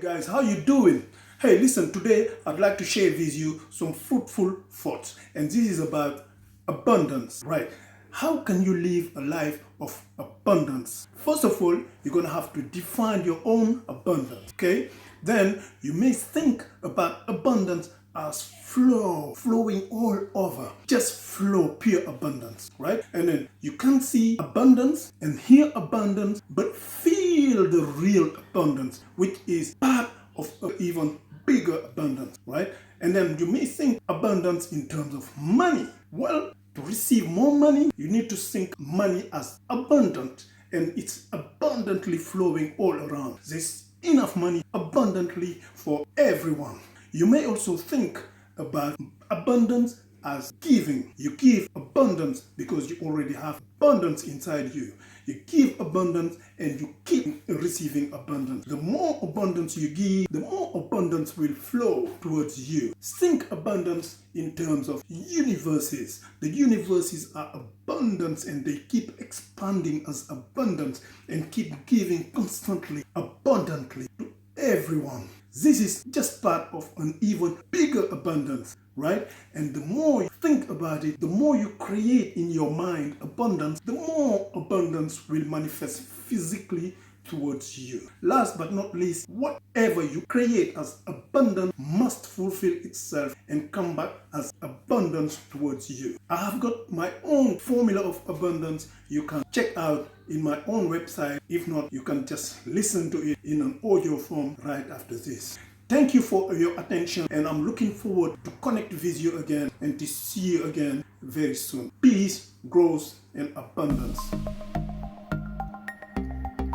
guys, how you doing? Hey, listen, today I'd like to share with you some fruitful thoughts, and this is about abundance, right? How can you live a life of abundance? First of all, you're going to have to define your own abundance, okay? Then you may think about abundance as flowing all over, just flow, pure abundance, right? And then you can't see abundance and hear abundance, but feel the real abundance, which is part of an even bigger abundance, right? And then you may think abundance in terms of money. Well, to receive more money, you need to think money as abundant, and it's abundantly flowing all around. There's enough money abundantly for everyone. You may also think about abundance as giving. You give abundance because you already have abundance inside you. You give abundance and you keep receiving abundance. The more abundance you give, the more abundance will flow towards you. Think abundance in terms of universes. The universes are abundance and they keep expanding as abundance and keep giving constantly, abundantly to everyone. This is just part of an even bigger abundance, right? And the more you think about it, the more you create in your mind abundance, the more abundance will manifest physically towards you. Last but not least, whatever you create as abundance must fulfill itself and come back as abundance towards you. I have got my own formula of abundance you can check out in my own website. If not, you can just listen to it in an audio form right after this. Thank you for your attention, and I'm looking forward to connect with you again and to see you again very soon. Peace, growth, and abundance.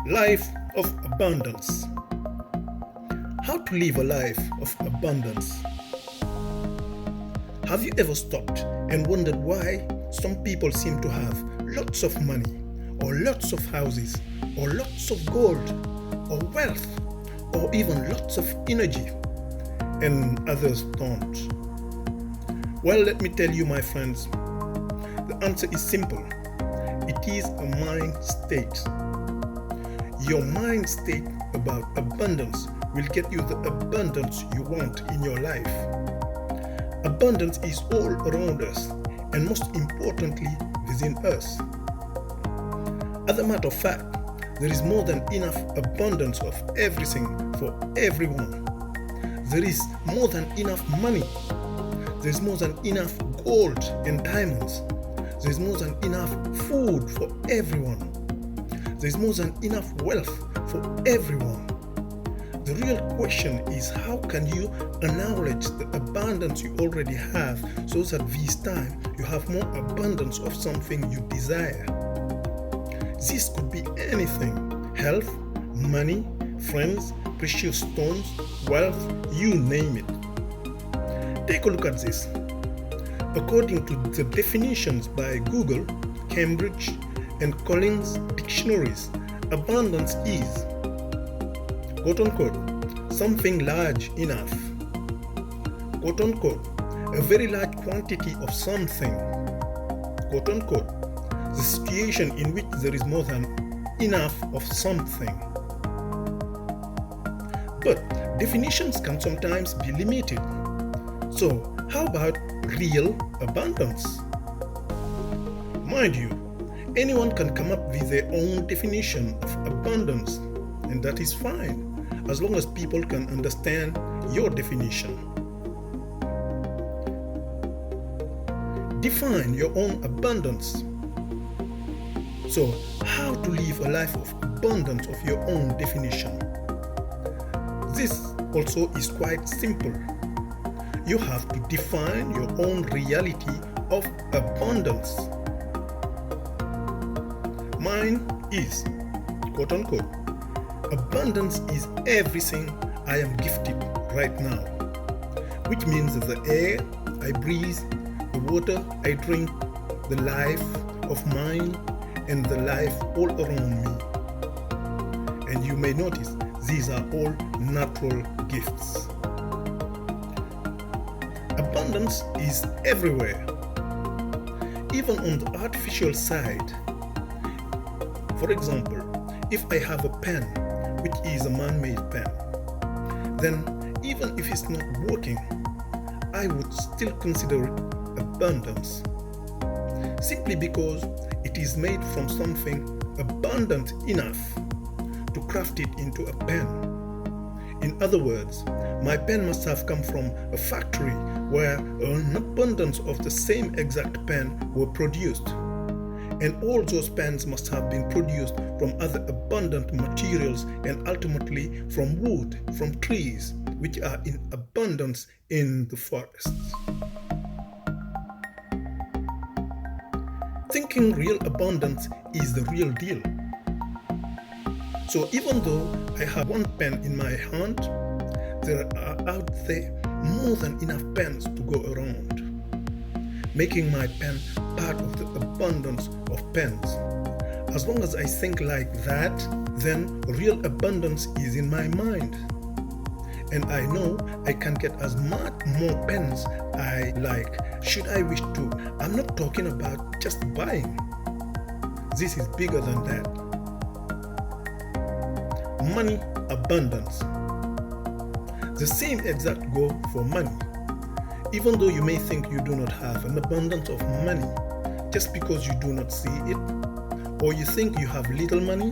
Life of abundance. How to live a life of abundance? Have you ever stopped and wondered why some people seem to have lots of money, or lots of houses, or lots of gold, or wealth, or even lots of energy, and others don't? Well, let me tell you, my friends, the answer is simple. It is a mind state. Your mind state about abundance will get you the abundance you want in your life. Abundance is all around us, and most importantly, within us. As a matter of fact, there is more than enough abundance of everything for everyone. There is more than enough money. There is more than enough gold and diamonds. There is more than enough food for everyone. There is more than enough wealth for everyone. The real question is, how can you acknowledge the abundance you already have so that this time you have more abundance of something you desire? This could be anything: health, money, friends, precious stones, wealth, you name it. Take a look at this. According to the definitions by Google, Cambridge, and Collins dictionaries, abundance is, quote unquote, something large enough, quote unquote, a very large quantity of something, quote unquote, the situation in which there is more than enough of something. But definitions can sometimes be limited. So how about real abundance? Mind you, anyone can come up with their own definition of abundance, and that is fine, as long as people can understand your definition. Define your own abundance. So, how to live a life of abundance of your own definition? This also is quite simple. You have to define your own reality of abundance. Mine is, quote unquote, abundance is everything I am gifted right now, which means the air I breathe, the water I drink, the life of mine, and the life all around me. And you may notice these are all natural gifts. Abundance is everywhere, even on the artificial side. For example, if I have a pen, which is a man-made pen, then even if it's not working, I would still consider it abundance. Simply because it is made from something abundant enough to craft it into a pen. In other words, my pen must have come from a factory where an abundance of the same exact pen were produced. And all those pens must have been produced from other abundant materials and ultimately from wood, from trees, which are in abundance in the forests. Thinking real abundance is the real deal. So even though I have one pen in my hand, there are out there more than enough pens to go around, making my pen part of the abundance of pens. As long as I think like that, then real abundance is in my mind. And I know I can get as much more pens I like, should I wish to. I'm not talking about just buying. This is bigger than that. Money abundance. The same exact go for money. Even though you may think you do not have an abundance of money just because you do not see it, or you think you have little money,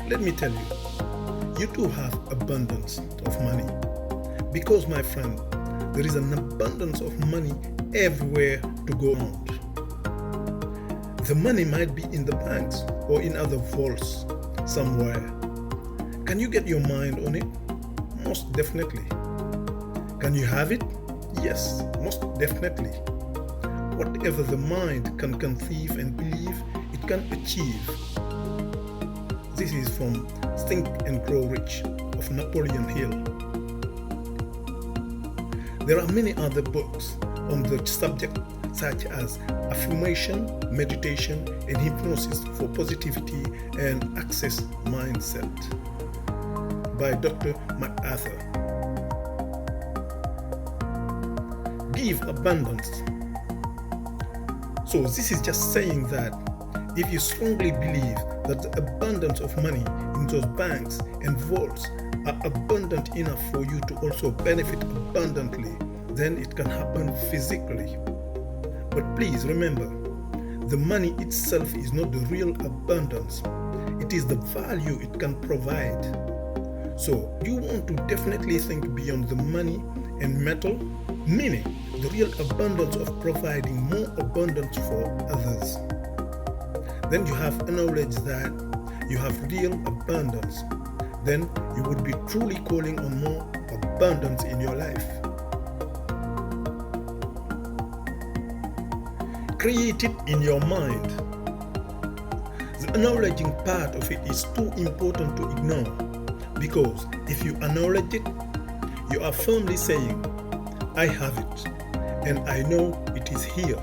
let me tell you, you do have abundance of money. Because, my friend, there is an abundance of money everywhere to go around. The money might be in the banks or in other vaults somewhere. Can you get your mind on it? Most definitely. Can you have it? Yes, most definitely. Whatever the mind can conceive and believe, it can achieve. This is from Think and Grow Rich of Napoleon Hill. There are many other books on the subject, such as Affirmation, Meditation, and Hypnosis for Positivity and Access Mindset by Dr. MacArthur. Give abundance. So this is just saying that if you strongly believe that the abundance of money in those banks and vaults are abundant enough for you to also benefit abundantly, then it can happen physically. But please remember, the money itself is not the real abundance. It is the value it can provide. So you want to definitely think beyond the money and metal, meaning the real abundance of providing more abundance for others. Then you have a knowledge that you have real abundance. Then you would be truly calling on more abundance in your life. Create it in your mind. The acknowledging part of it is too important to ignore, because if you acknowledge it, you are firmly saying, I have it, and I know it is here.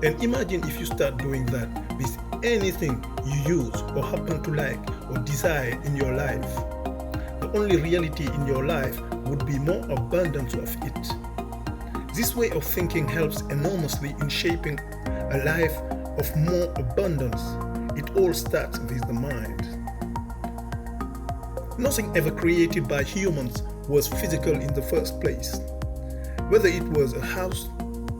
And imagine if you start doing that with anything you use or happen to like or desire in your life. The only reality in your life would be more abundance of it. This way of thinking helps enormously in shaping a life of more abundance. It all starts with the mind. Nothing ever created by humans was physical in the first place. Whether it was a house,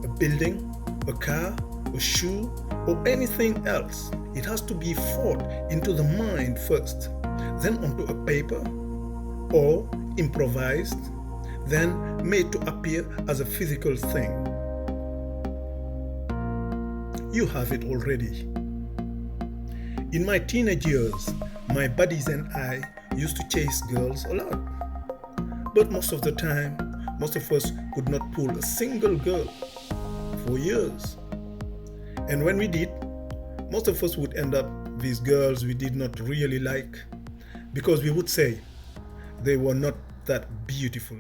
a building, a car, a shoe, or anything else, it has to be thought into the mind first, then onto a paper, or improvised, then made to appear as a physical thing. You have it already. In my teenage years, my buddies and I used to chase girls a lot. But most of the time, most of us could not pull a single girl for years. And when we did, most of us would end up with girls we did not really like, because we would say they were not that beautiful.